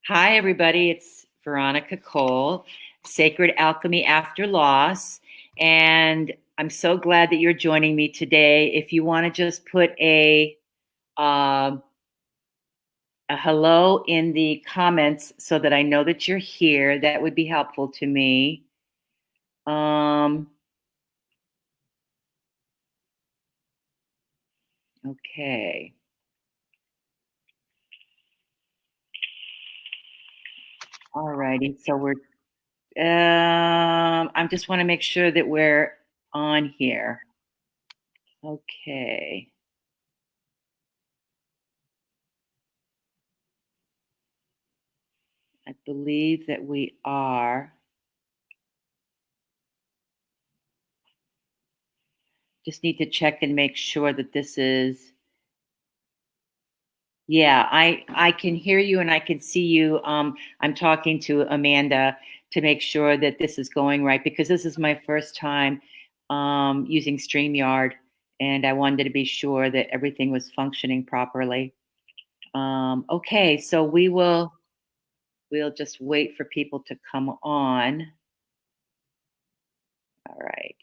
Hi, everybody. It's Veronica Cole, Sacred Alchemy After Loss. And I'm so glad that you're joining me today. If you want to just put a hello in the comments so that I know that you're here, that would be helpful to me. Okay. All righty. So I just want to make sure that we're on here. Okay. I believe that we are. Just need to check and make sure that this is. Yeah, I can hear you and I can see you. I'm talking to Amanda to make sure that this is going right because this is my first time using StreamYard, and I wanted to be sure that everything was functioning properly. Okay, so we'll just wait for people to come on. All right.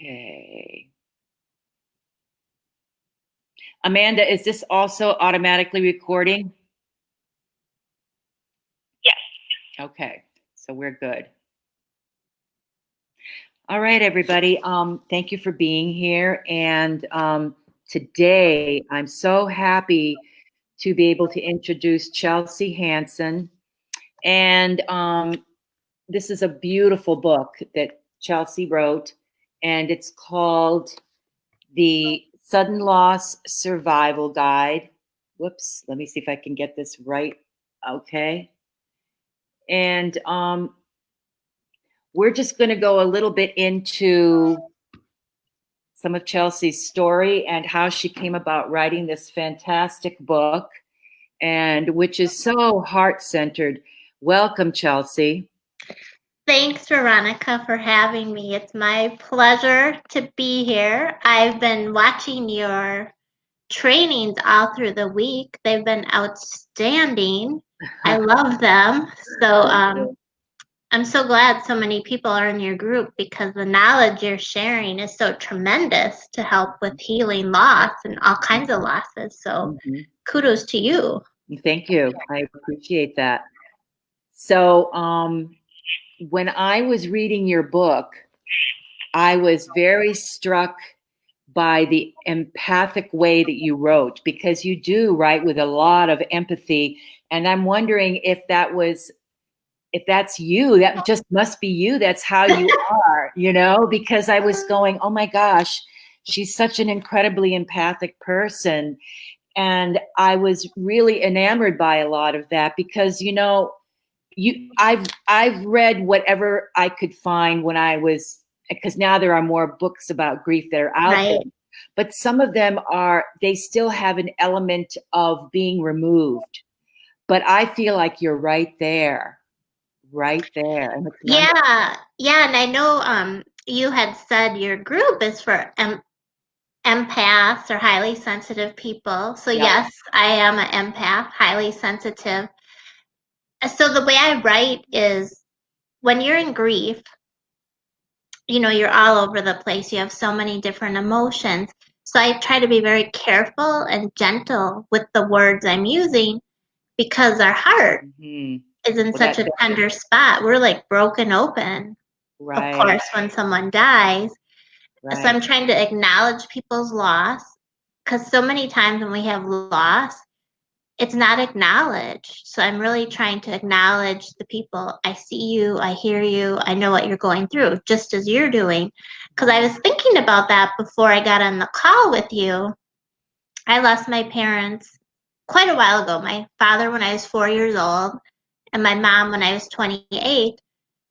Okay. Amanda, is this also automatically recording? Yes. Okay, so we're good. All right, everybody. Thank you for being here. And today, I'm so happy to be able to introduce Chelsea Hanson. And this is a beautiful book that Chelsea wrote, and it's called The Sudden Loss Survival Guide. Whoops, let me see if I can get this right. Okay. And we're just going to go a little bit into some of Chelsea's story and how she came about writing this fantastic book, and which is so heart-centered. Welcome, Chelsea. Thanks, Veronica, for having me. It's my pleasure to be here. I've been watching your trainings all through the week. They've been outstanding. I love them. So I'm so glad so many people are in your group because the knowledge you're sharing is so tremendous to help with healing loss and all kinds of losses. So kudos to you. Thank you. I appreciate that. So when I was reading your book, I was very struck by the empathic way that you wrote, because you do write with a lot of empathy. And I'm wondering if that's you, that just must be you. That's how you are, because I was going, oh my gosh, she's such an incredibly empathic person. And I was really enamored by a lot of that because, I've read whatever I could find when I was, because now there are more books about grief that are out there, but some of them they still have an element of being removed. But I feel like you're right there. Yeah. And I know you had said your group is for empaths or highly sensitive people. So yes, I am an empath, highly sensitive. So the way I write is when you're in grief, you're all over the place. You have so many different emotions. So I try to be very careful and gentle with the words I'm using because our heart is in such a tender spot. We're like broken open, of course, when someone dies. So I'm trying to acknowledge people's loss because so many times when we have loss, it's not acknowledged. So I'm really trying to acknowledge the people. I see you, I hear you, I know what you're going through, just as you're doing. Because I was thinking about that before I got on the call with you. I lost my parents quite a while ago. My father when I was 4 years old, and my mom when I was 28.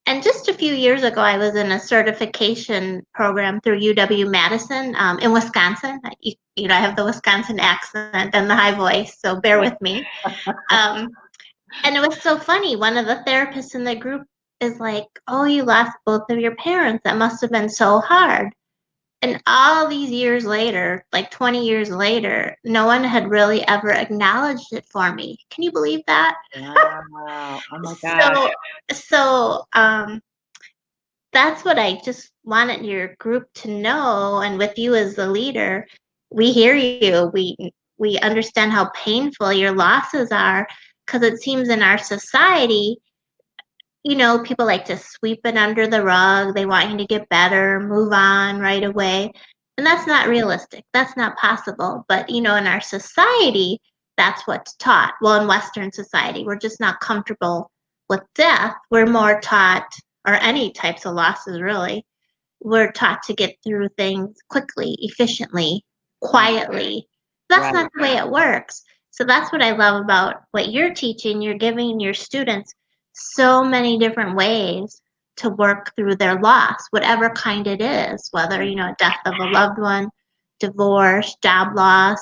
And just a few years ago, I was in a certification program through UW-Madison in Wisconsin. I have the Wisconsin accent and the high voice, so bear with me. And it was so funny. One of the therapists in the group is like, oh, you lost both of your parents. That must have been so hard. And all these years later, like 20 years later, no one had really ever acknowledged it for me. Can you believe that? Wow. Oh my gosh. So that's what I just wanted your group to know. And with you as the leader, we hear you. We understand how painful your losses are, because it seems in our society, people like to sweep it under the rug. They want you to get better, move on right away. And that's not realistic. That's not possible. But, in our society, that's what's taught. Well, in Western society, we're just not comfortable with death. We're more taught, or any types of losses really, we're taught to get through things quickly, efficiently, quietly. That's Right. not the way it works. So that's what I love about what you're teaching. You're giving your students so many different ways to work through their loss, whatever kind it is, whether, death of a loved one, divorce, job loss,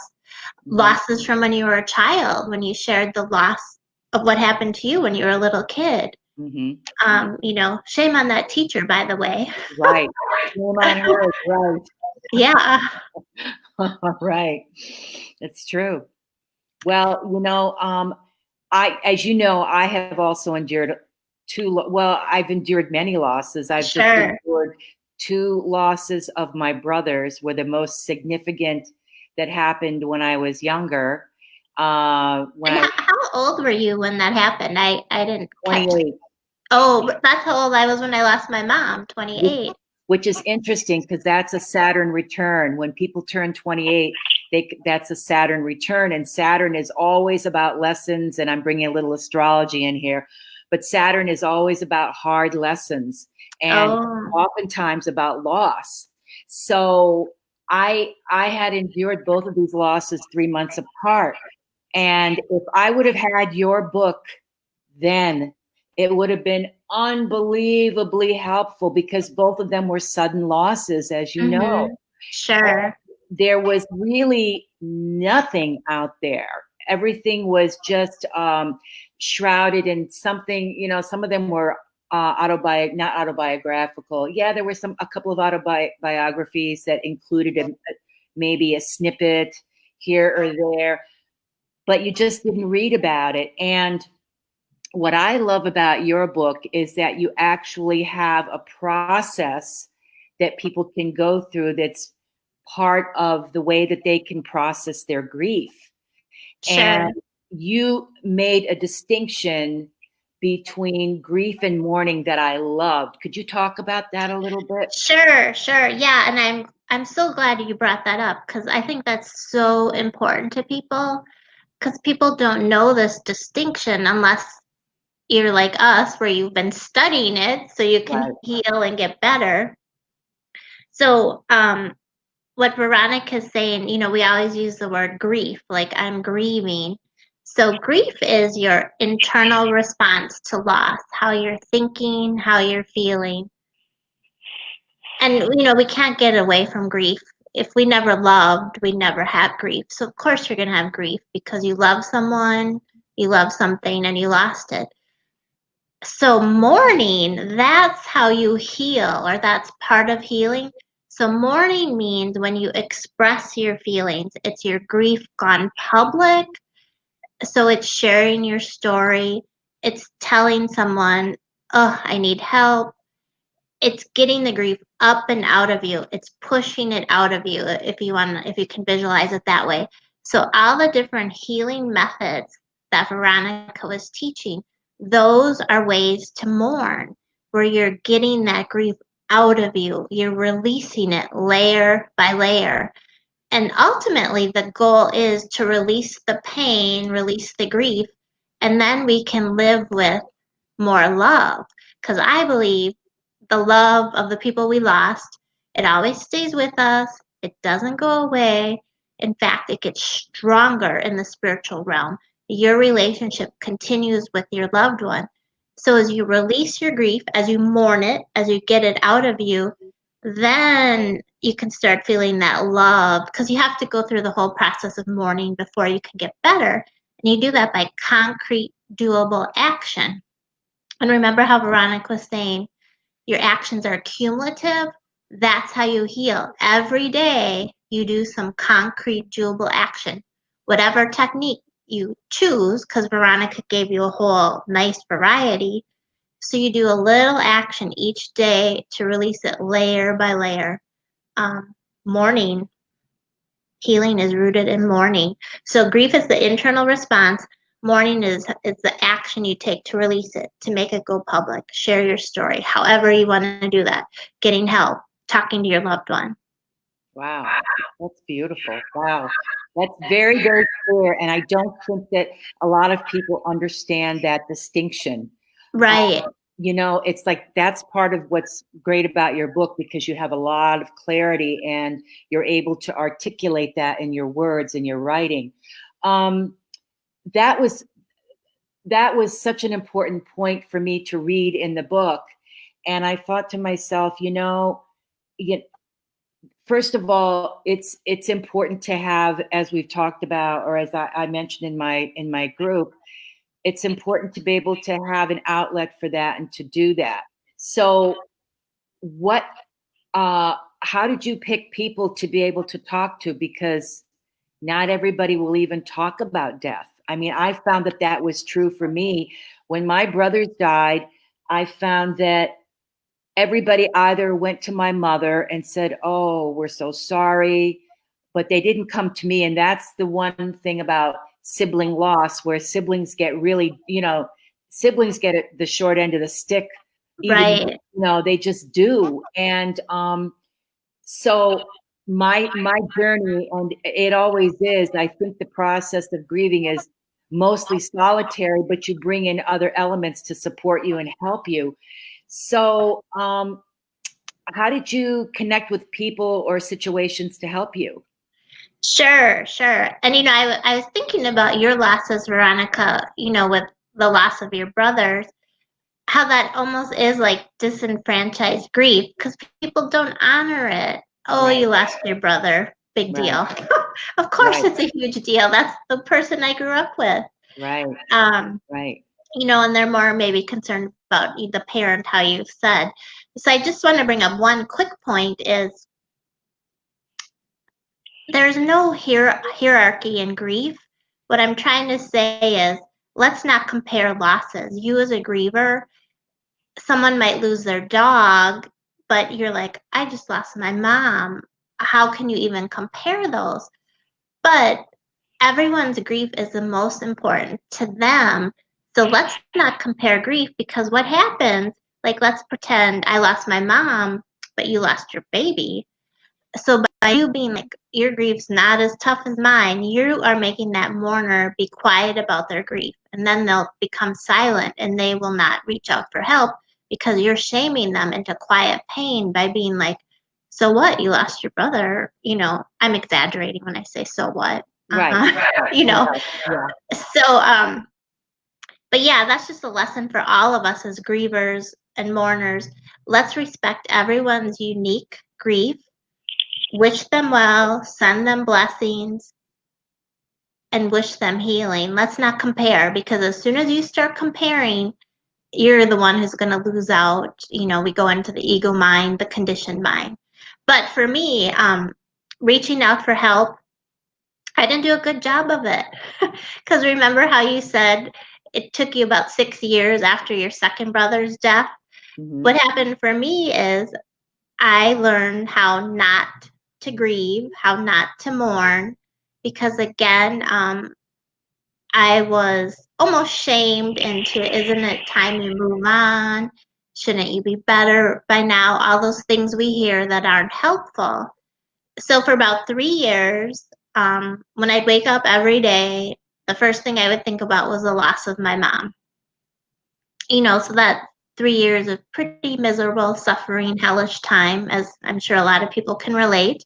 losses from when you were a child, when you shared the loss of what happened to you when you were a little kid. Mm-hmm. Shame on that teacher, by the way. Right. Shame on her. Right. Yeah. Right. It's true. Well, as you know, I have also endured I've endured many losses. I've just Sure. endured two losses of my brothers were the most significant that happened when I was younger. When And I was how old were you when that happened? I didn't catch. 28. Oh, that's how old I was when I lost my mom, which, 28. which is interesting because that's a Saturn return. When people turn 28, that's a Saturn return, and Saturn is always about lessons. And I'm bringing a little astrology in here, but Saturn is always about hard lessons and Oh, oftentimes about loss. So I had endured both of these losses 3 months apart, and if I would have had your book then, it would have been unbelievably helpful because both of them were sudden losses, as you know. sure. There was really nothing out there. Everything was just shrouded in something. Some of them were not autobiographical. Yeah, there were a couple of autobiographies that included maybe a snippet here or there, but you just didn't read about it. And what I love about your book is that you actually have a process that people can go through that's part of the way that they can process their grief. Sure. And you made a distinction between grief and mourning that I loved. Could you talk about that a little bit? Sure. Yeah, and I'm so glad you brought that up, because I think that's so important to people, because people don't know this distinction unless you're like us, where you've been studying it so you can Right. heal and get better. So, what Veronica's saying, we always use the word grief, like I'm grieving. So grief is your internal response to loss, how you're thinking, how you're feeling. And, we can't get away from grief. If we never loved, we never had grief. So of course you're going to have grief because you love someone, you love something, and you lost it. So mourning, that's how you heal, or that's part of healing. So mourning means when you express your feelings, it's your grief gone public. So it's sharing your story. It's telling someone, oh, I need help. It's getting the grief up and out of you. It's pushing it out of you, if you can visualize it that way. So all the different healing methods that Veronica was teaching, those are ways to mourn, where you're getting that grief out of you. You're releasing it layer by layer. And ultimately, the goal is to release the pain, release the grief, and then we can live with more love. Because I believe the love of the people we lost, it always stays with us, it doesn't go away. In fact, it gets stronger in the spiritual realm. Your relationship continues with your loved one. So as you release your grief, as you mourn it, as you get it out of you, then you can start feeling that love, because you have to go through the whole process of mourning before you can get better. And you do that by concrete, doable action. And remember how Veronica was saying your actions are cumulative? That's how you heal. Every day you do some concrete, doable action. Whatever technique you choose, because Veronica gave you a whole nice variety. So you do a little action each day to release it layer by layer. Mourning, healing is rooted in mourning. So grief is the internal response. Mourning is the action you take to release it, to make it go public. Share your story, however you want to do that. Getting help, talking to your loved one. Wow, that's beautiful. Wow, that's very, very clear. And I don't think that a lot of people understand that distinction. Right. You know, it's like that's part of what's great about your book, because you have a lot of clarity and you're able to articulate that in your words and your writing. Um, that was such an important point for me to read in the book. And I thought to myself, you know, first of all, it's important to have, as we've talked about, or as I mentioned in my group, it's important to be able to have an outlet for that and to do that. So, what? How did you pick people to be able to talk to? Because not everybody will even talk about death. I mean, I found that that was true for me when my brothers died. I found that everybody either went to my mother and said, "Oh, we're so sorry," but they didn't come to me. And that's the one thing about sibling loss, where siblings get really, you know, siblings get the short end of the stick, even, Right. you know, they just do. And so my journey, and it always is, I think the process of grieving is mostly solitary, but you bring in other elements to support you and help you. So, how did you connect with people or situations to help you? Sure, sure. And I was thinking about your losses, Veronica, with the loss of your brothers, how that almost is like disenfranchised grief because people don't honor it. Oh, Right, you lost your brother. Big right, deal. Of course right, it's a huge deal. That's the person I grew up with. right, Um, right. and they're more maybe concerned about the parent, how you said. So I just want to bring up one quick point is there's no hierarchy in grief. What I'm trying to say is let's not compare losses. You as a griever, someone might lose their dog, but you're like, I just lost my mom. How can you even compare those? But everyone's grief is the most important to them. So let's not compare grief because what happens, like, let's pretend I lost my mom, but you lost your baby. So by you being like, your grief's not as tough as mine, you are making that mourner be quiet about their grief. And then they'll become silent and they will not reach out for help because you're shaming them into quiet pain by being like, so what? You lost your brother. I'm exaggerating when I say so what. Right. You know. Yeah. So, but yeah, that's just a lesson for all of us as grievers and mourners. Let's respect everyone's unique grief, wish them well, send them blessings, and wish them healing. Let's not compare because as soon as you start comparing, you're the one who's going to lose out. We go into the ego mind, the conditioned mind. But for me, reaching out for help, I didn't do a good job of it. Because remember how you said it took you about 6 years after your second brother's death? Mm-hmm. What happened for me is I learned how not to grieve, how not to mourn, because again, I was almost shamed into, isn't it time you move on? Shouldn't you be better by now? All those things we hear that aren't helpful. So for about 3 years, when I'd wake up every day, the first thing I would think about was the loss of my mom. So that 3 years of pretty miserable, suffering, hellish time, as I'm sure a lot of people can relate.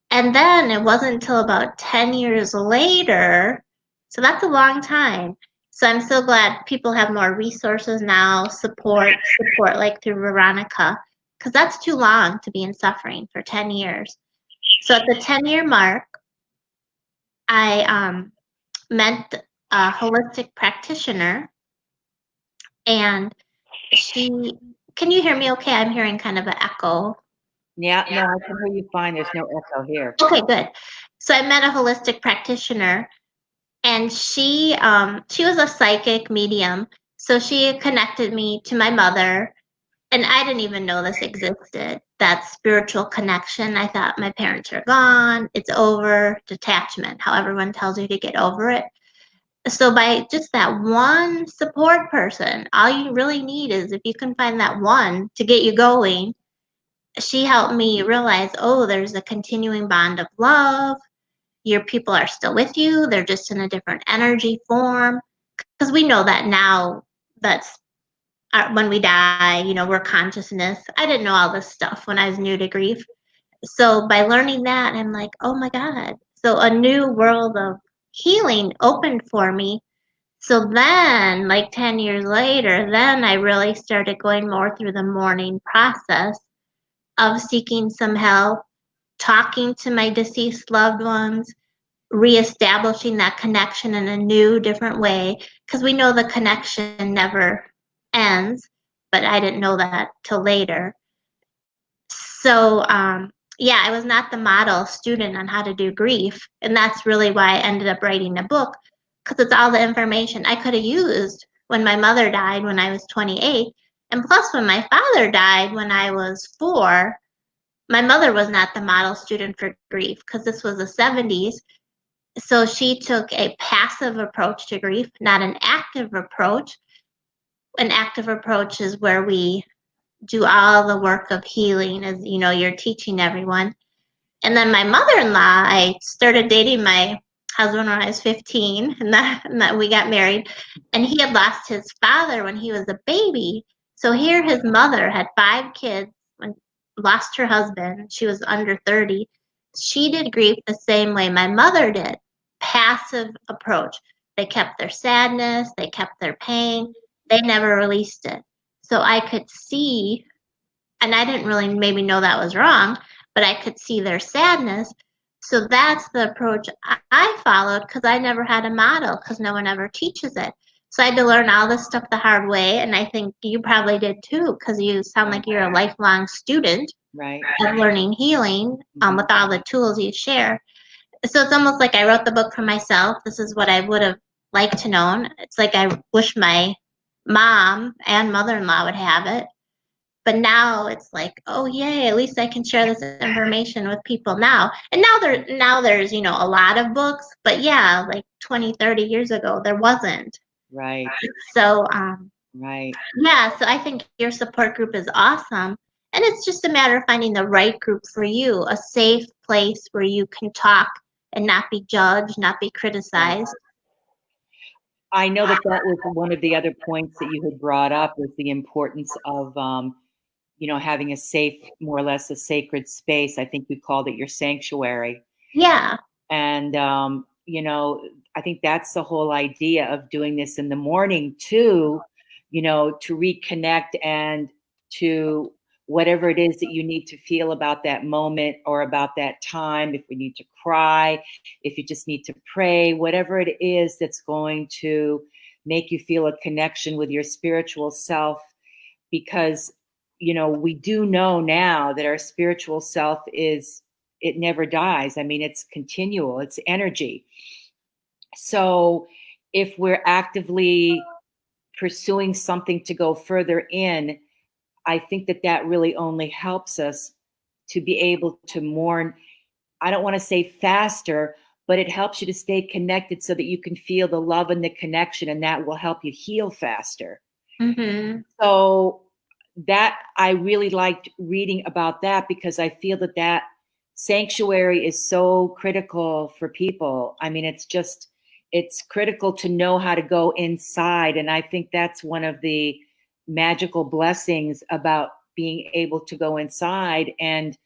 And then it wasn't until about 10 years later, so that's a long time. So I'm so glad people have more resources now, support like through Veronica, because that's too long to be in suffering for 10 years. So at the 10-year mark, I met a holistic practitioner, and can you hear me okay? I'm hearing kind of an echo. Yeah, no, I can hear you fine. There's no echo here. Okay, good. So I met a holistic practitioner, and she was a psychic medium. So she connected me to my mother, and I didn't even know this existed. That spiritual connection. I thought my parents are gone, it's over, detachment, how everyone tells you to get over it. So by just that one support person, all you really need is if you can find that one to get you going. She helped me realize, oh, there's a continuing bond of love. Your people are still with you. They're just in a different energy form. Because we know that now, that's when we die, we're consciousness. I didn't know all this stuff when I was new to grief. So by learning that, I'm like, oh my God. So a new world of healing opened for me. So then, like 10 years later, then I really started going more through the mourning process of seeking some help, talking to my deceased loved ones, reestablishing that connection in a new, different way, because we know the connection never ends, but I didn't know that till later. So, yeah, I was not the model student on how to do grief, and that's really why I ended up writing a book, because it's all the information I could have used when my mother died when I was 28, and plus when my father died when I was 4. My mother was not the model student for grief because this was the 70s. So she took a passive approach to grief, not an active approach. An active approach is where we do all the work of healing, as you're teaching everyone. And then my mother-in-law, I started dating my husband when I was 15, and that we got married. And he had lost his father when he was a baby. So here his mother had 5 kids and lost her husband. She was under 30. She did grief the same way my mother did. Passive approach. They kept their sadness, they kept their pain, they never released it. So I could see, and I didn't really maybe know that was wrong, but I could see their sadness. So that's the approach I followed because I never had a model because no one ever teaches it. So I had to learn all this stuff the hard way, and I think you probably did too because you sound like you're a lifelong student Right. of learning healing with all the tools you share. So it's almost like I wrote the book for myself. This is what I would have liked to know. It's like I wish my mom and mother-in-law would have it. But now it's like, oh yay, at least I can share this information with people now. And now there's a lot of books, but yeah, like 20, 30 years ago there wasn't. Right. So Right. yeah, so I think your support group is awesome. And it's just a matter of finding the right group for you, a safe place where you can talk and not be judged, not be criticized. I know that that was one of the other points that you had brought up was the importance of, having a safe, more or less a sacred space. I think you called it your sanctuary. Yeah. And, I think that's the whole idea of doing this in the morning too, to reconnect and to whatever it is that you need to feel about that moment or about that time. If we need to cry, if you just need to pray, whatever it is that's going to make you feel a connection with your spiritual self, because we do know now that our spiritual self it never dies. I mean, it's continual, it's energy. So if we're actively pursuing something to go further in, I think that that really only helps us to be able to mourn. I don't want to say faster, but it helps you to stay connected so that you can feel the love and the connection, and that will help you heal faster. Mm-hmm. So that I really liked reading about that because I feel that that sanctuary is so critical for people. I mean, it's critical to know how to go inside. And I think that's one of the magical blessings about being able to go inside. And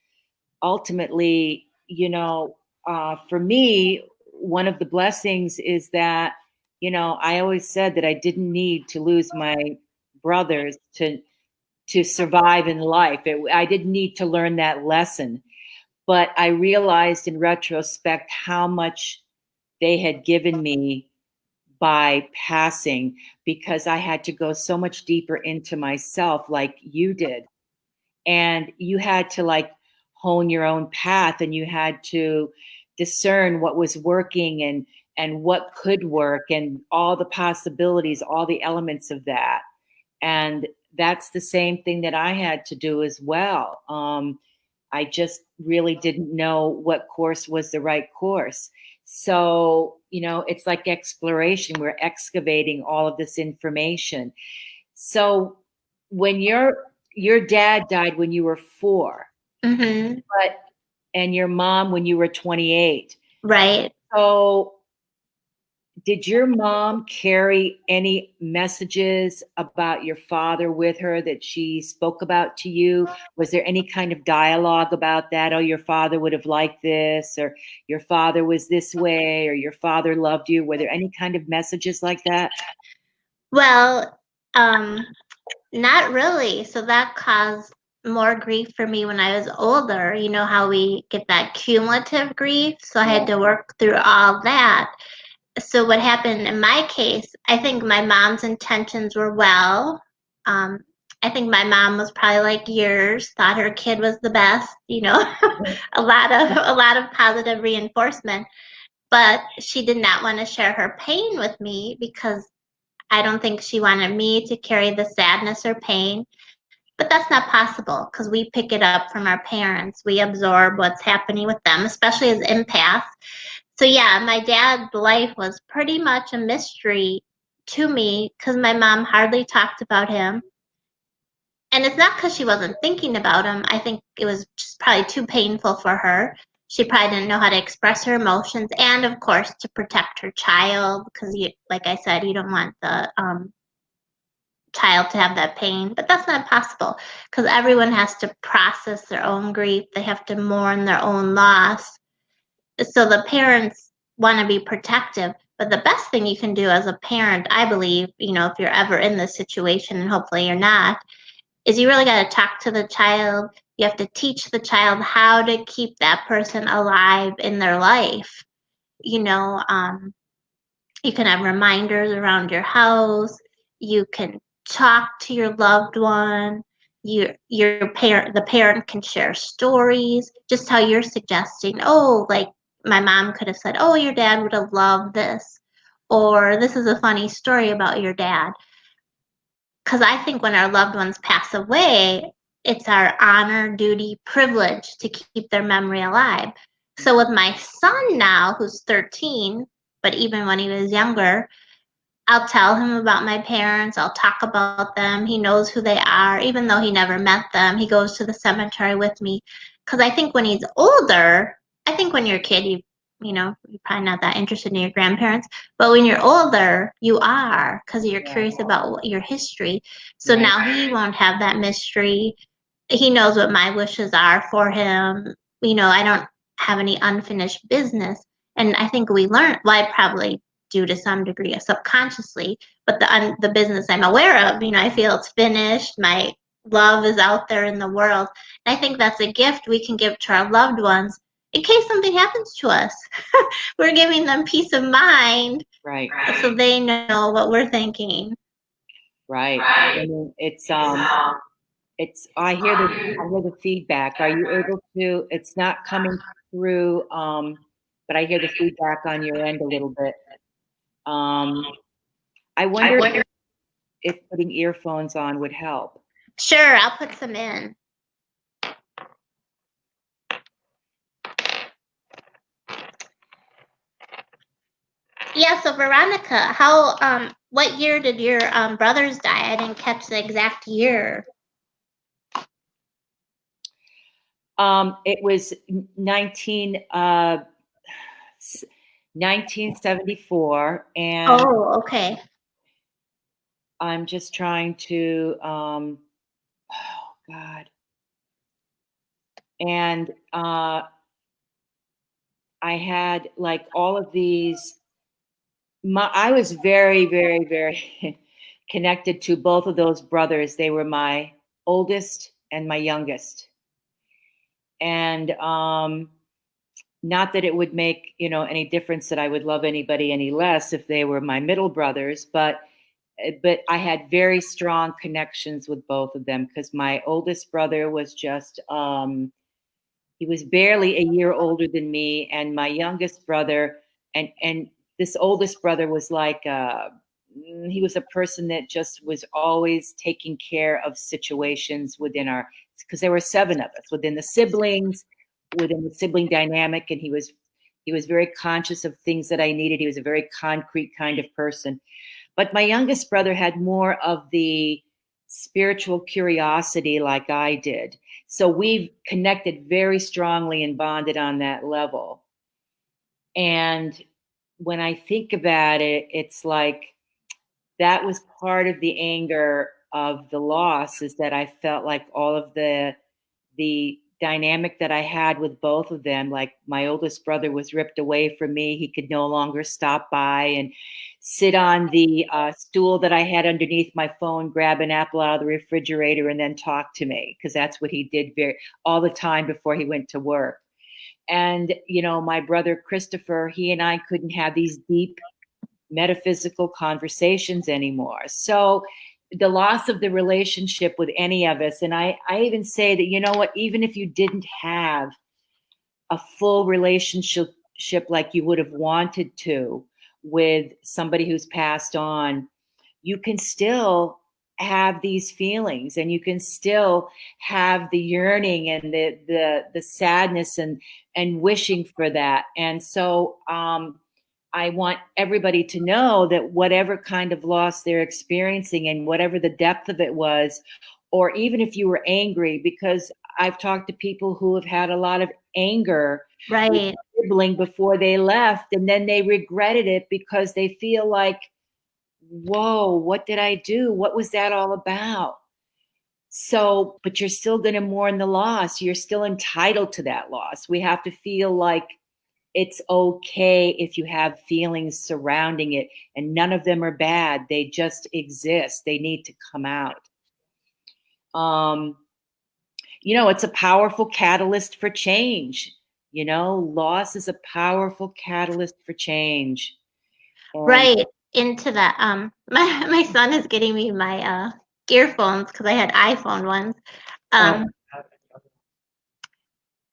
ultimately, for me, one of the blessings is that, I always said that I didn't need to lose my brothers to survive in life. I didn't need to learn that lesson, but I realized in retrospect how much they had given me by passing, because I had to go so much deeper into myself like you did. And you had to like hone your own path, and you had to discern what was working and what could work and all the possibilities, all the elements of that. And that's the same thing that I had to do as well. I just really didn't know what course was the right course. So, it's like exploration. We're excavating all of this information. So when your dad died when you were 4, Mm-hmm. and your mom when you were 28. Right. So did your mom carry any messages about your father with her that she spoke about to you? Was there any kind of dialogue about that? Oh, your father would have liked this, or your father was this way, or your father loved you. Were there any kind of messages like that? Well, not really. So that caused more grief for me when I was older. You know how we get that cumulative grief? So I had to work through all that. So what happened in my case, I think my mom's intentions were well. I think my mom was probably like yours, thought her kid was the best, a lot of positive reinforcement. But she did not want to share her pain with me because I don't think she wanted me to carry the sadness or pain. But that's not possible because we pick it up from our parents. We absorb what's happening with them, especially as empaths. So yeah, my dad's life was pretty much a mystery to me because my mom hardly talked about him. And it's not because she wasn't thinking about him. I think it was just probably too painful for her. She probably didn't know how to express her emotions, and of course to protect her child because, like I said, you don't want the child to have that pain. But that's not possible because everyone has to process their own grief. They have to mourn their own loss. So the parents want to be protective, but the best thing you can do as a parent, I believe, if you're ever in this situation, and hopefully you're not, is you really got to talk to the child. You have to teach the child how to keep that person alive in their life. You can have reminders around your house. You can talk to your loved one. The parent can share stories, just how you're suggesting. Oh, like my mom could have said, "Oh, your dad would have loved this," or "This is a funny story about your dad." Because I think when our loved ones pass away, it's our honor, duty, privilege to keep their memory alive. So with my son now, who's 13, but even when he was younger, I'll tell him about my parents. I'll talk about them. He knows who they are, even though he never met them. He goes to the cemetery with me. Because I think when he's older, I think when you're a kid, you're probably not that interested in your grandparents. But when you're older, you are, because you're curious about your history. So now he won't have that mystery. He knows what my wishes are for him. I don't have any unfinished business. And I think we learn, well, I probably do to some degree subconsciously, but the business I'm aware of, I feel it's finished. My love is out there in the world. And I think that's a gift we can give to our loved ones in case something happens to us. We're giving them peace of mind, Right. So they know what we're thinking. Right. I mean, I hear the feedback. Are you able to? It's not coming through, but I hear the feedback on your end a little bit. I wonder if putting earphones on would help. Sure, I'll put some in. Yeah, so Veronica, what year did your brothers die? I didn't catch the exact year. It was 1974, and oh, okay. I'm just trying to, oh God. And I had like all of these, I was very, very, very connected to both of those brothers. They were my oldest and my youngest. And not that it would make, any difference that I would love anybody any less if they were my middle brothers, but I had very strong connections with both of them because my oldest brother was just, He was barely a year older than me, and my youngest brother, and this oldest brother was like he was a person that just was always taking care of situations within our, because there were seven of us within the siblings, within the sibling dynamic, and he was very conscious of things that I needed. He was a very concrete kind of person. But my youngest brother had more of the spiritual curiosity like I did. So we've connected very strongly and bonded on that level. And when I think about it, it's like that was part of the anger of the loss, is that I felt like all of the dynamic that I had with both of them, like my oldest brother was ripped away from me. He could no longer stop by and sit on the stool that I had underneath my phone, grab an apple out of the refrigerator, and then talk to me, because that's what he did all the time before he went to work. And, my brother Christopher, he and I couldn't have these deep metaphysical conversations anymore. So the loss of the relationship with any of us, and I even say that, you know what, even if you didn't have a full relationship like you would have wanted to with somebody who's passed on, you can still have these feelings, and you can still have the yearning and the sadness and wishing for that. And so I want everybody to know that whatever kind of loss they're experiencing, and whatever the depth of it was, or even if you were angry, because I've talked to people who have had a lot of anger with Right. a sibling before they left, and then they regretted it because they feel like, whoa, what did I do? What was that all about? So, but you're still going to mourn the loss. You're still entitled to that loss. We have to feel like it's okay if you have feelings surrounding it, and none of them are bad. They just exist. They need to come out. It's a powerful catalyst for change. Loss is a powerful catalyst for change. And Right. Into that. My son is getting me my earphones because I had iPhone ones. oh,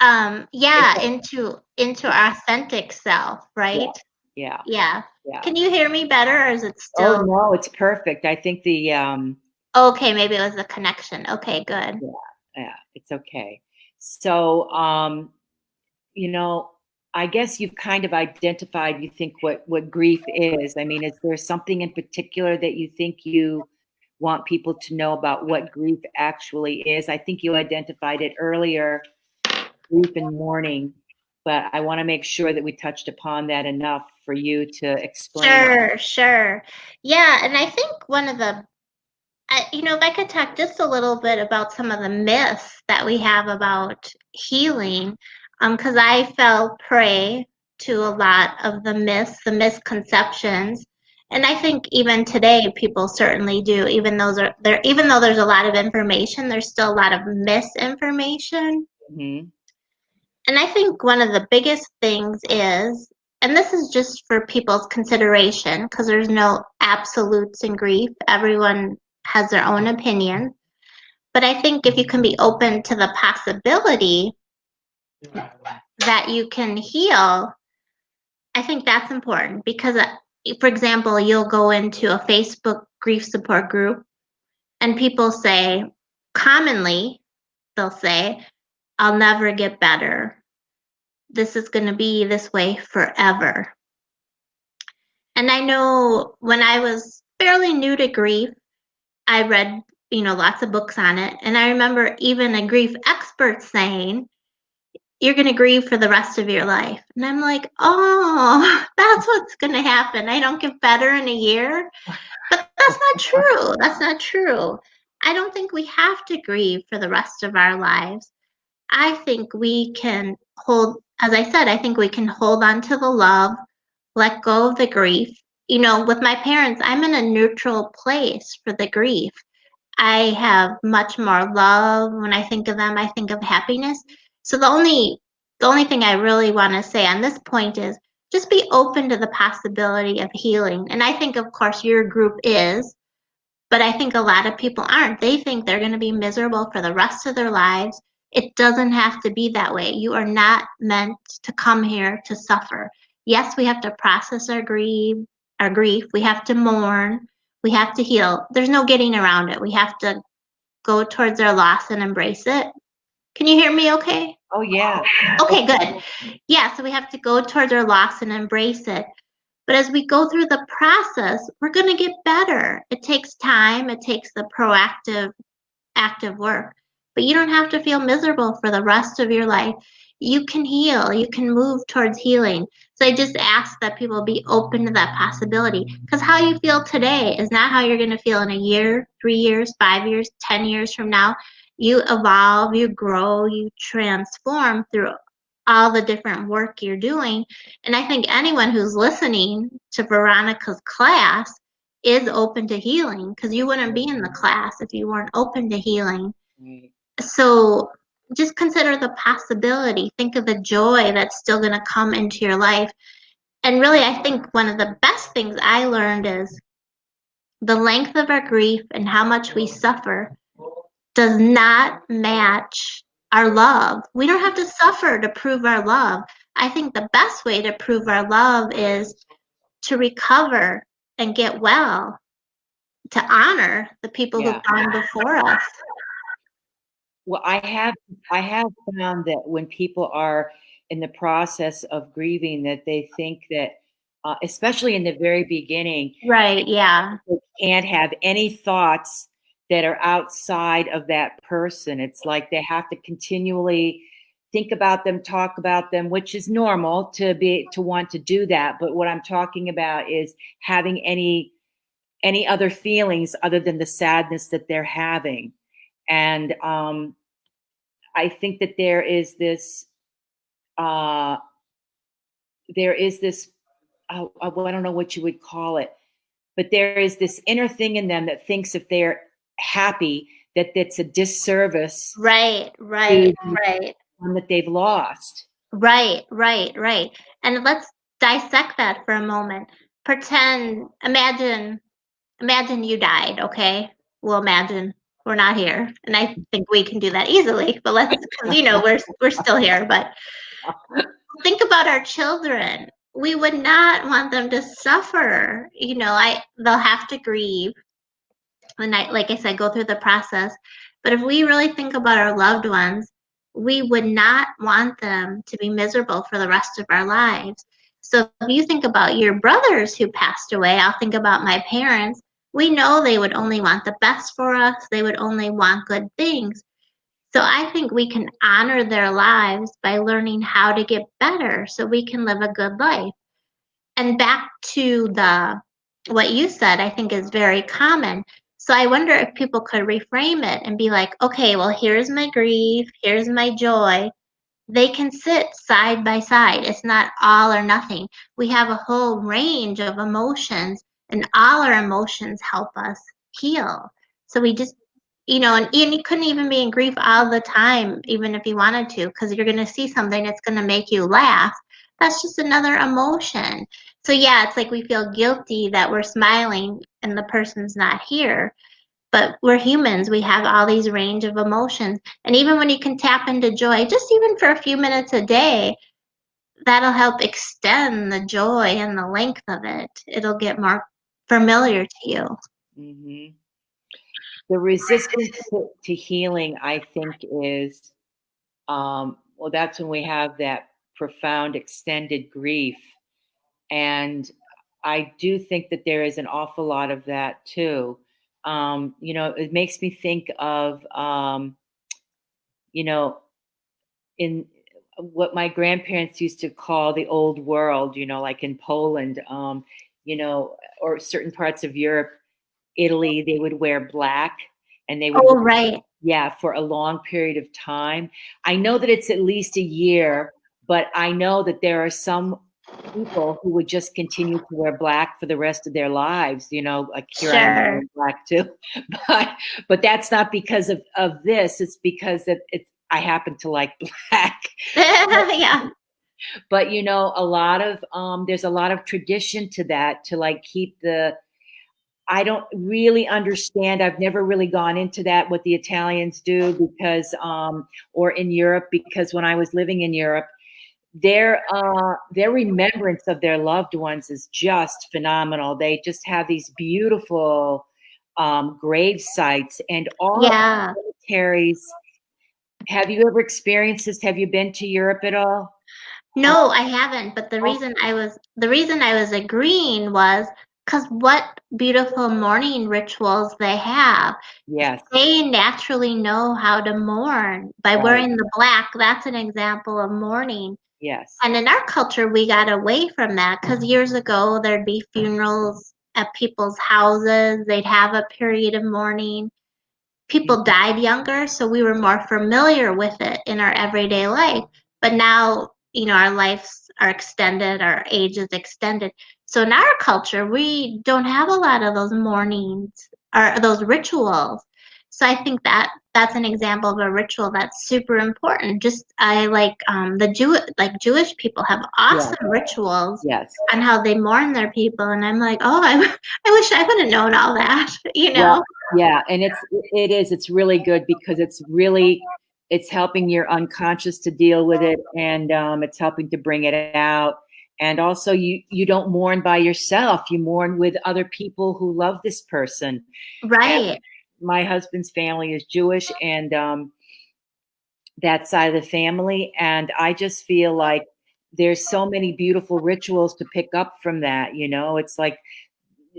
Um, yeah, into our authentic self, yeah, right? yeah, Yeah. yeah. Can you hear me better, or is it Oh still no, it's perfect. I think the okay? Maybe it was the connection. Okay, good. yeah, yeah, it's okay. So you know, I guess you've kind of identified, you think, what grief is. I mean, is there something in particular that you think you want people to know about what grief actually is? I think you identified it earlier, grief and mourning, but I want to make sure that we touched upon that enough for you to explain. Sure, sure. Yeah, and I think one of the if I could talk just a little bit about some of the myths that we have about healing, because I fell prey to a lot of the myths, the misconceptions, and I think even today people certainly do. Even though there's a lot of information, there's still a lot of misinformation. Hmm. And I think one of the biggest things is, and this is just for people's consideration, because there's no absolutes in grief. Everyone has their own opinion. But I think if you can be open to the possibility that you can heal, I think that's important because, for example, you'll go into a Facebook grief support group and people say, commonly, they'll say, I'll never get better. This is going to be this way forever. And I know when I was fairly new to grief, I read, lots of books on it. And I remember even a grief expert saying, you're going to grieve for the rest of your life. And I'm like, oh, that's what's going to happen. I don't get better in a year. But that's not true. That's not true. I don't think we have to grieve for the rest of our lives. I think we can as I said, I think we can hold on to the love, let go of the grief. With my parents, I'm in a neutral place for the grief. I have much more love. When I think of them, I think of happiness. So the only thing I really want to say on this point is just be open to the possibility of healing. And I think, of course, your group is, but I think a lot of people aren't. They think they're going to be miserable for the rest of their lives. It doesn't have to be that way. You are not meant to come here to suffer. Yes, we have to process our grief. We have to mourn. We have to heal. There's no getting around it. We have to go towards our loss and embrace it. Can you hear me okay? Oh, yeah. Okay, good. Yeah, so we have to go towards our loss and embrace it. But as we go through the process, we're going to get better. It takes time. It takes the proactive, active work. But you don't have to feel miserable for the rest of your life. You can heal. You can move towards healing. So I just ask that people be open to that possibility. Because how you feel today is not how you're going to feel in a year, 3 years, 5 years, 10 years from now. You evolve, you grow, you transform through all the different work you're doing. And I think anyone who's listening to Veronica's class is open to healing, because you wouldn't be in the class if you weren't open to healing. Right. So just consider the possibility. Think of the joy that's still going to come into your life. And really, I think one of the best things I learned is the length of our grief and how much we suffer does not match our love. We don't have to suffer to prove our love. I think the best way to prove our love is to recover and get well, to honor the people who've Yeah. gone before us. Well, I have found that when people are in the process of grieving, that they think that, especially in the very beginning, Right, yeah. they can't have any thoughts that are outside of that person. It's like they have to continually think about them, talk about them, which is normal to want to do that. But what I'm talking about is having any other feelings other than the sadness that they're having. And I think that uh, there is this, well, I don't know what you would call it, but there is this inner thing in them that thinks if they're happy, that that's a disservice Right, to right, the right. one that they've lost. Right, right, right. And let's dissect that for a moment. Imagine you died, okay? We'll imagine we're not here. And I think we can do that easily, but because we're still here, but think about our children. We would not want them to suffer. They'll have to grieve. And like I said, go through the process. But if we really think about our loved ones, we would not want them to be miserable for the rest of our lives. So if you think about your brothers who passed away, I'll think about my parents. We know they would only want the best for us. They would only want good things. So I think we can honor their lives by learning how to get better so we can live a good life. And back to what you said, I think is very common. So I wonder if people could reframe it and be like, okay, well, here's my grief, here's my joy. They can sit side by side. It's not all or nothing. We have a whole range of emotions, and all our emotions help us heal. So we just, and you couldn't even be in grief all the time, even if you wanted to, because you're going to see something that's going to make you laugh. That's just another emotion. So yeah, it's like we feel guilty that we're smiling and the person's not here. But we're humans. We have all these range of emotions. And even when you can tap into joy, just even for a few minutes a day, that'll help extend the joy and the length of it. It'll get more familiar to you. Hmm. The resistance to healing, I think, is well, that's when we have that profound extended grief. And I do think that there is an awful lot of that too. It makes me think of, you know, in what my grandparents used to call the old world, like in Poland, or certain parts of Europe, Italy, they would wear black and they would, Oh, right. yeah, for a long period of time. I know that it's at least a year, but I know that there are some people who would just continue to wear black for the rest of their lives, like here I am Sure. wearing black too. But that's not because of this. It's because I happen to like black. Yeah. But a lot of there's a lot of tradition to that, to like keep the I don't really understand. I've never really gone into that, what the Italians do, because, or in Europe, because when I was living in Europe, their remembrance of their loved ones is just phenomenal. They just have these beautiful grave sites, and all of Yeah. the cemeteries. Have you ever experienced this? Have you been to Europe at all? Uh, No, I haven't, but the reason I was agreeing was because what beautiful mourning rituals they have. yes, They naturally know how to mourn by right. wearing the black. That's an example of mourning. Yes. And in our culture, we got away from that because years ago there'd be funerals at people's houses. They'd have a period of mourning. People died younger, so we were more familiar with it in our everyday life. But now, our lives are extended, our age is extended. So in our culture, we don't have a lot of those mornings or those rituals. So I think that's an example of a ritual that's super important. Just I like Jewish people have Yes. awesome rituals Yes. on how they mourn their people, and I'm like, oh, I wish I would have known all that, Well, yeah, and it's really good because it's helping your unconscious to deal with it, and it's helping to bring it out. And also, you don't mourn by yourself; you mourn with other people who love this person. And Right. my husband's family is Jewish, and that side of the family, and I just feel like there's so many beautiful rituals to pick up from that. It's like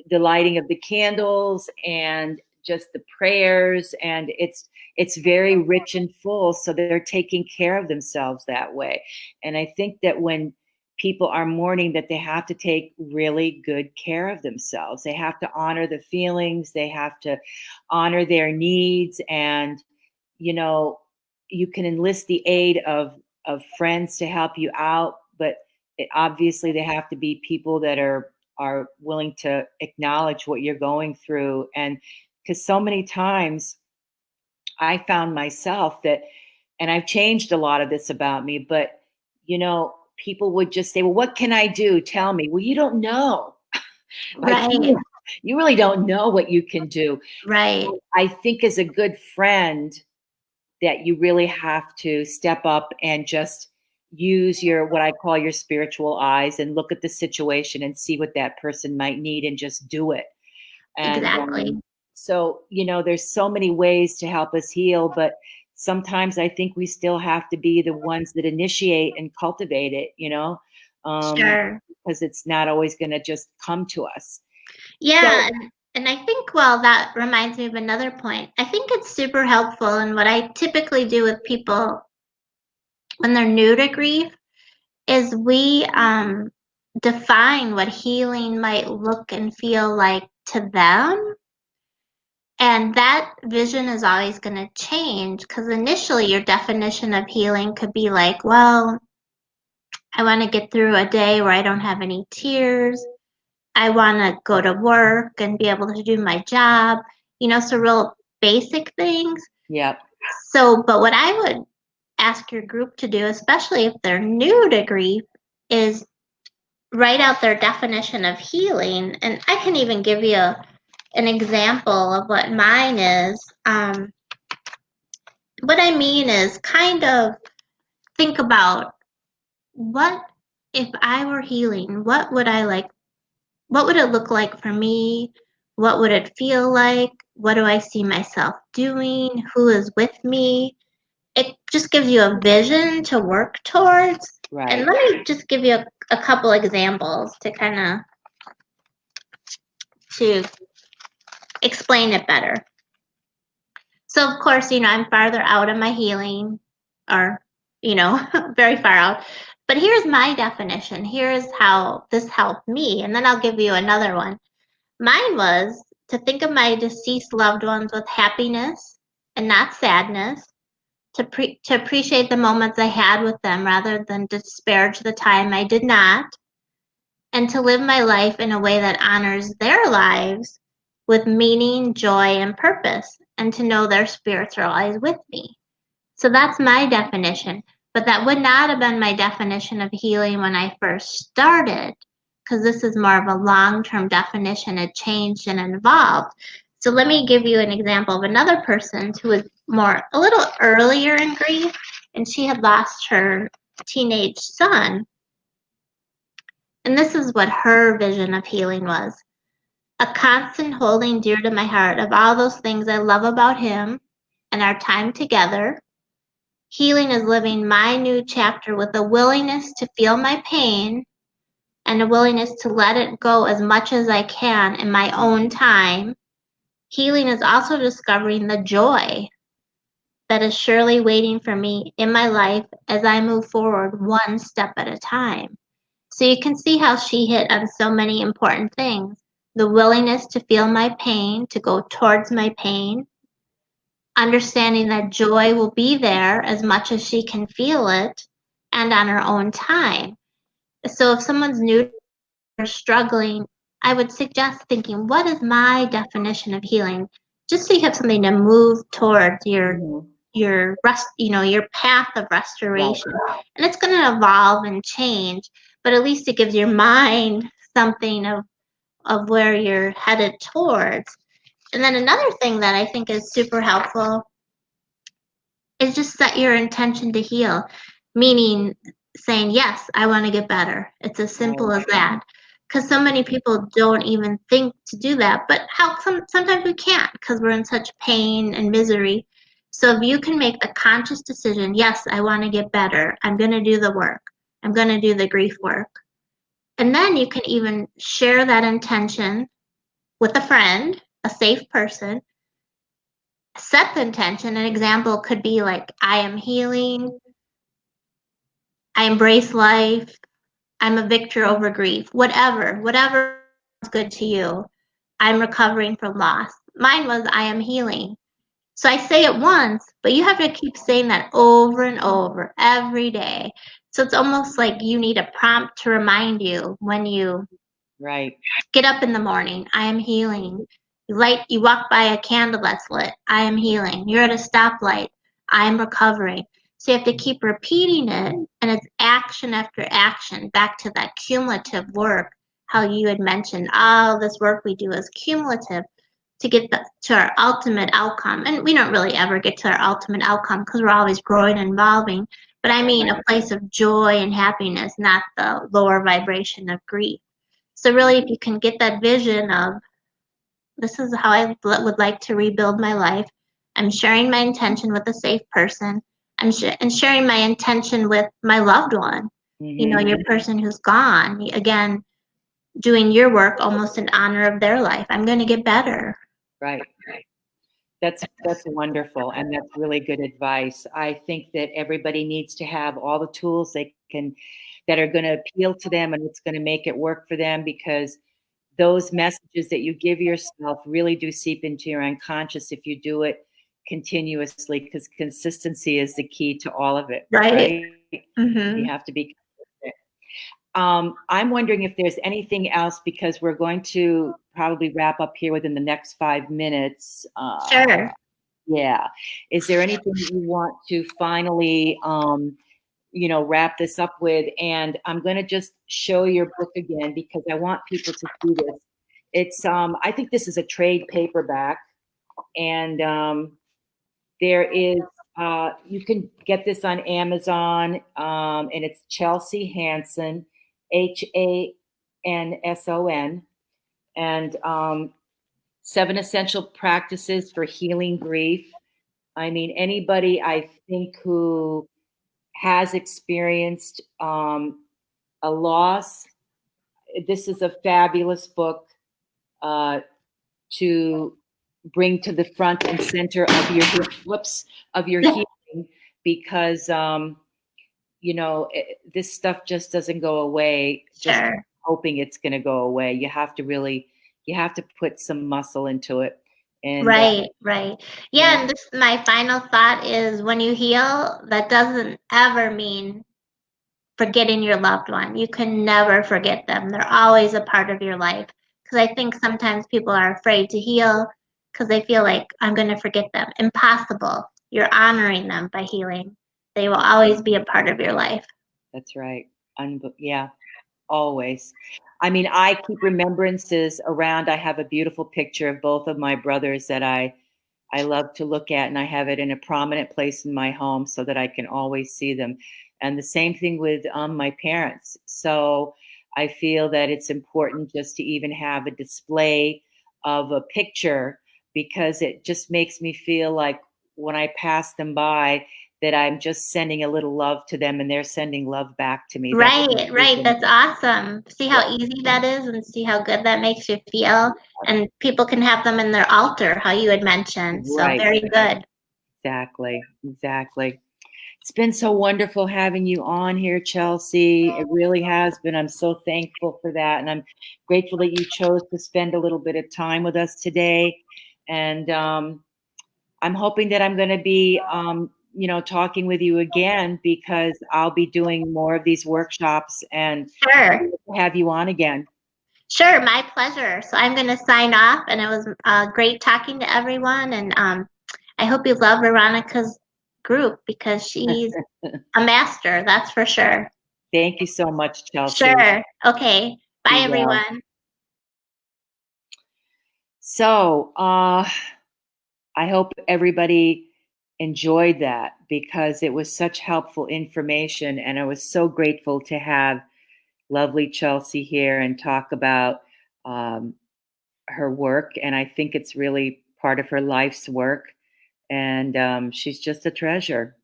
the lighting of the candles and just the prayers, and it's very rich and full, so they're taking care of themselves that way. And I think that when people are mourning, that they have to take really good care of themselves. They have to honor the feelings, they have to honor their needs, and you know you can enlist the aid of friends to help you out, but obviously they have to be people that are willing to acknowledge what you're going through. And because so many times I found myself that, and I've changed a lot of this about me, but people would just say, well, what can I do? Tell me. Well, you don't know. Like, Right. you really don't know what you can do. Right. I think as a good friend that you really have to step up and just use your, what I call your spiritual eyes, and look at the situation and see what that person might need and just do it. And Exactly. so, there's so many ways to help us heal, but sometimes I think we still have to be the ones that initiate and cultivate it, Sure. because it's not always going to just come to us. So, Yeah. And I think, well, that reminds me of another point. I think it's super helpful. And what I typically do with people when they're new to grief is we define what healing might look and feel like to them. And that vision is always going to change because initially your definition of healing could be like, well, I want to get through a day where I don't have any tears. I want to go to work and be able to do my job, so real basic things. yeah, So, but what I would ask your group to do, especially if they're new to grief, is write out their definition of healing. And I can even give you an example of what mine is. What I mean is kind of think about what if I were healing, what would it look like for me? What would it feel like? What do I see myself doing? Who is with me? It just gives you a vision to work towards. And right. let me just give you a couple examples to kind of to explain it better. So of course, I'm farther out of my healing or, very far out. But here's my definition. Here's how this helped me. And then I'll give you another one. Mine was to think of my deceased loved ones with happiness and not sadness, to appreciate the moments I had with them rather than disparage the time I did not, and to live my life in a way that honors their lives with meaning, joy, and purpose, and to know their spirits are always with me. So that's my definition. But that would not have been my definition of healing when I first started, because this is more of a long-term definition. It changed and evolved. So let me give you an example of another person who was a little earlier in grief, and she had lost her teenage son. And this is what her vision of healing was. A constant holding dear to my heart of all those things I love about him and our time together. Healing is living my new chapter with a willingness to feel my pain and a willingness to let it go as much as I can in my own time. Healing is also discovering the joy that is surely waiting for me in my life as I move forward one step at a time. So you can see how she hit on so many important things. The willingness to feel my pain, to go towards my pain, understanding that joy will be there as much as she can feel it and on her own time. So if someone's new or struggling, I would suggest thinking, what is my definition of healing? Just so you have something to move towards your path of restoration. Right. And it's going to evolve and change, but at least it gives your mind something of where you're headed towards. And then another thing that I think is super helpful is just set your intention to heal, meaning saying, yes, I want to get better. It's as simple as that. Because so many people don't even think to do that, but sometimes we can't because we're in such pain and misery. So if you can make the conscious decision, yes, I want to get better. I'm going to do the work. I'm going to do the grief work. And then you can even share that intention with a friend, a safe person. Set the intention. An example could be like, I am healing. I embrace life. I'm a victor over grief. Whatever is good to you. I'm recovering from loss. Mine was, I am healing. So I say it once, but you have to keep saying that over and over every day. So it's almost like you need a prompt to remind you when you get up in the morning. I am healing. You walk by a candle that's lit. I am healing. You're at a stoplight. I am recovering. So you have to keep repeating it, and it's action after action, back to that cumulative work, how you had mentioned all this work we do is cumulative to get to our ultimate outcome. And we don't really ever get to our ultimate outcome because we're always growing and evolving. But I mean a place of joy and happiness, not the lower vibration of grief. So really, if you can get that vision of, this is how I would like to rebuild my life. I'm sharing my intention with a safe person. And sharing my intention with my loved one, your person who's gone. Again, doing your work almost in honor of their life. I'm going to get better. Right. That's wonderful, and that's really good advice. I think that everybody needs to have all the tools that are going to appeal to them, and it's going to make it work for them, because those messages that you give yourself really do seep into your unconscious if you do it continuously, because consistency is the key to all of it. Right? Mm-hmm. You have to be consistent. I'm wondering if there's anything else, because we're going to probably wrap up here within the next 5 minutes. Sure. Yeah. Is there anything you want to finally, wrap this up with? And I'm going to just show your book again, because I want people to see this. It's, I think this is a trade paperback, and there is, you can get this on Amazon, and it's Chelsea Hanson, Hanson, and 7 Essential Practices for Healing Grief. I mean, anybody, I think, who has experienced a loss, this is a fabulous book to bring to the front and center of your healing, because this stuff just doesn't go away just hoping it's going to go away. You have to put some muscle into it. And right. Yeah, and my final thought is, when you heal, that doesn't ever mean forgetting your loved one. You can never forget them. They're always a part of your life. Because I think sometimes people are afraid to heal because they feel like, I'm going to forget them. Impossible. You're honoring them by healing. They will always be a part of your life. That's right. Yeah. always. I mean, I keep remembrances around. I have a beautiful picture of both of my brothers that I love to look at, and I have it in a prominent place in my home so that I can always see them. And the same thing with my parents. So I feel that it's important just to even have a display of a picture, because it just makes me feel like when I pass them by, that I'm just sending a little love to them and they're sending love back to me. That's Right, right. That's awesome. See how easy that is and see how good that makes you feel. And people can have them in their altar, how you had mentioned. So right. very good. Exactly. Exactly. It's been so wonderful having you on here, Chelsea. It really has been. I'm so thankful for that. And I'm grateful that you chose to spend a little bit of time with us today. And I'm hoping that I'm going to be, talking with you again, because I'll be doing more of these workshops and Sure. have you on again. Sure, my pleasure. So I'm going to sign off, and it was great talking to everyone. And I hope you love Veronica's group because she's a master, that's for sure. Thank you so much, Chelsea. Sure. Okay. Bye, Be well. everyone. So I hope everybody enjoyed that, because it was such helpful information. And I was so grateful to have lovely Chelsea here and talk about um, her work. And I think it's really part of her life's work. And she's just a treasure.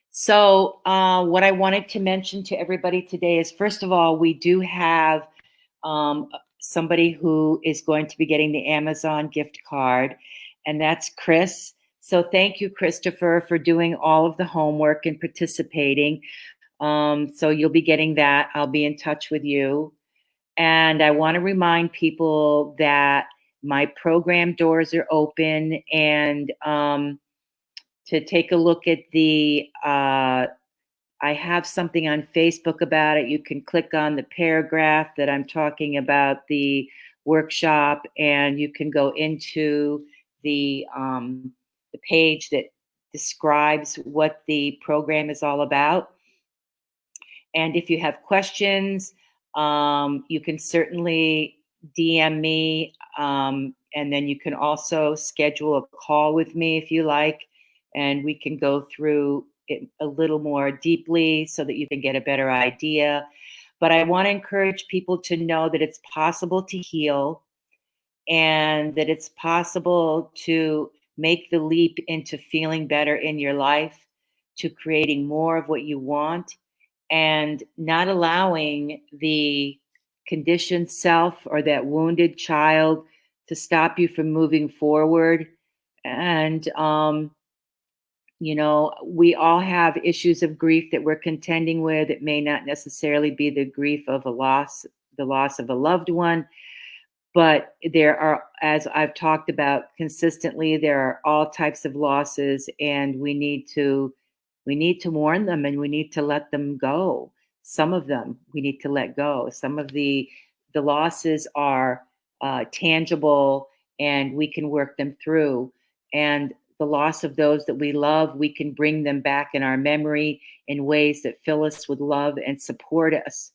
So, what I wanted to mention to everybody today is, first of all, we do have somebody who is going to be getting the Amazon gift card, and that's Chris. So, thank you, Christopher, for doing all of the homework and participating. So, you'll be getting that. I'll be in touch with you. And I want to remind people that my program doors are open, and to take a look at I have something on Facebook about it. You can click on the paragraph that I'm talking about the workshop, and you can go into the page that describes what the program is all about. And if you have questions, you can certainly DM me, and then you can also schedule a call with me if you like, and we can go through it a little more deeply so that you can get a better idea. But I want to encourage people to know that it's possible to heal, and that it's possible to make the leap into feeling better in your life, to creating more of what you want, and not allowing the conditioned self or that wounded child to stop you from moving forward. And, we all have issues of grief that we're contending with. It may not necessarily be the grief of the loss of a loved one, but there are, as I've talked about consistently, there are all types of losses, and we need to mourn them, and we need to let them go. Some of them we need to let go. Some of the losses are tangible, and we can work them through. And the loss of those that we love, we can bring them back in our memory in ways that fill us with love and support us.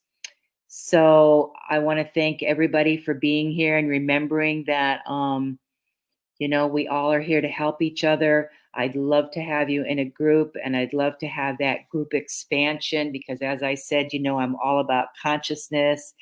So I want to thank everybody for being here and remembering that, we all are here to help each other. I'd love to have you in a group, and I'd love to have that group expansion, because, as I said, I'm all about consciousness.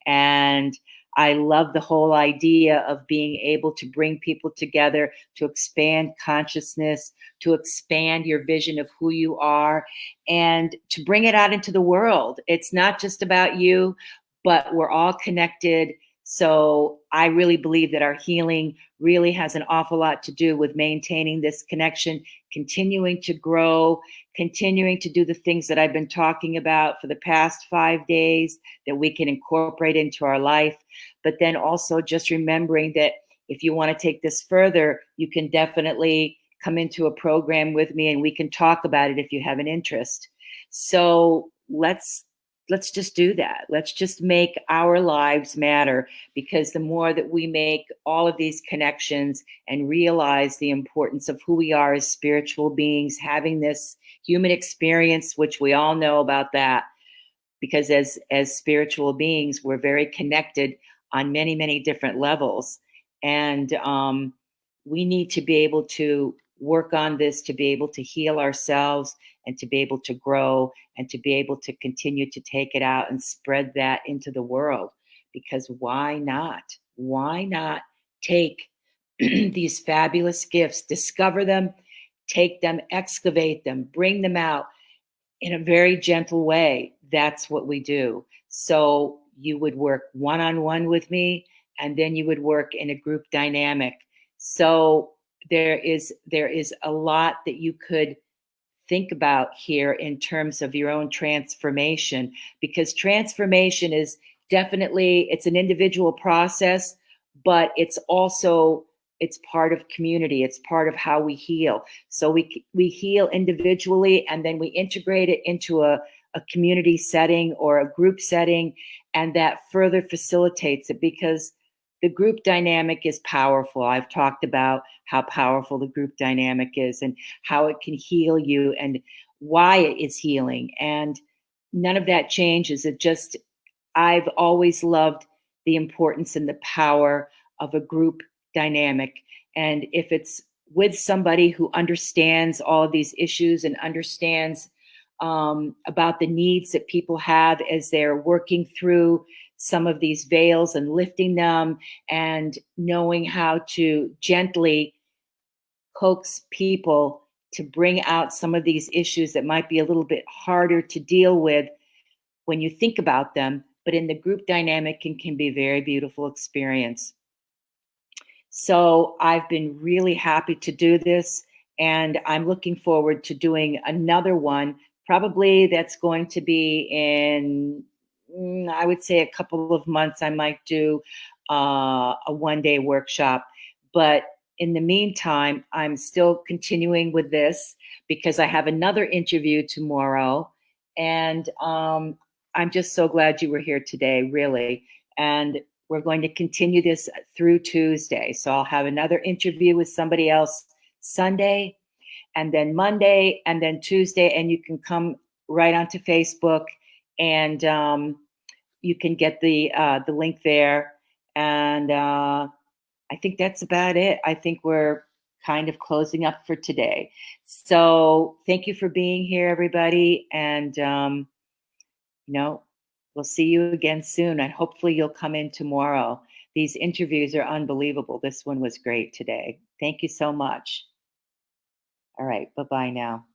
And I love the whole idea of being able to bring people together to expand consciousness, to expand your vision of who you are, and to bring it out into the world. It's not just about you, but we're all connected. So I really believe that our healing really has an awful lot to do with maintaining this connection, continuing to grow, continuing to do the things that I've been talking about for the past 5 days that we can incorporate into our life. But then also just remembering that if you want to take this further, you can definitely come into a program with me, and we can talk about it if you have an interest. So let's just do that. Let's just make our lives matter, because the more that we make all of these connections and realize the importance of who we are as spiritual beings, having this human experience, which we all know about that, because as spiritual beings, we're very connected on many, many different levels. And we need to be able to work on this to be able to heal ourselves and to be able to grow and to be able to continue to take it out and spread that into the world. Because why not? Why not take these fabulous gifts, discover them, take them, excavate them, bring them out in a very gentle way? That's what we do. So you would work one-on-one with me, and then you would work in a group dynamic. So there is a lot that you could think about here in terms of your own transformation, because transformation is definitely, it's an individual process, but it's also, it's part of community. It's part of how we heal. So we heal individually, and then we integrate it into a community setting or a group setting, and that further facilitates it, because the group dynamic is powerful. I've talked about how powerful the group dynamic is and how it can heal you and why it is healing. And none of that changes. It just, I've always loved the importance and the power of a group dynamic. And if it's with somebody who understands all of these issues and understands about the needs that people have as they're working through some of these veils and lifting them, and knowing how to gently coax people to bring out some of these issues that might be a little bit harder to deal with when you think about them, but in the group dynamic can be a very beautiful experience. So I've been really happy to do this, and I'm looking forward to doing another one. Probably that's going to be in, I would say, a couple of months. I might do a one-day workshop. But in the meantime, I'm still continuing with this because I have another interview tomorrow. And I'm just so glad you were here today, really. And we're going to continue this through Tuesday. So I'll have another interview with somebody else Sunday, and then Monday, and then Tuesday. And you can come right onto Facebook, and you can get the link there. And I think that's about it. I think we're kind of closing up for today. So thank you for being here, everybody. And, we'll see you again soon. And hopefully you'll come in tomorrow. These interviews are unbelievable. This one was great today. Thank you so much. All right. Bye-bye now.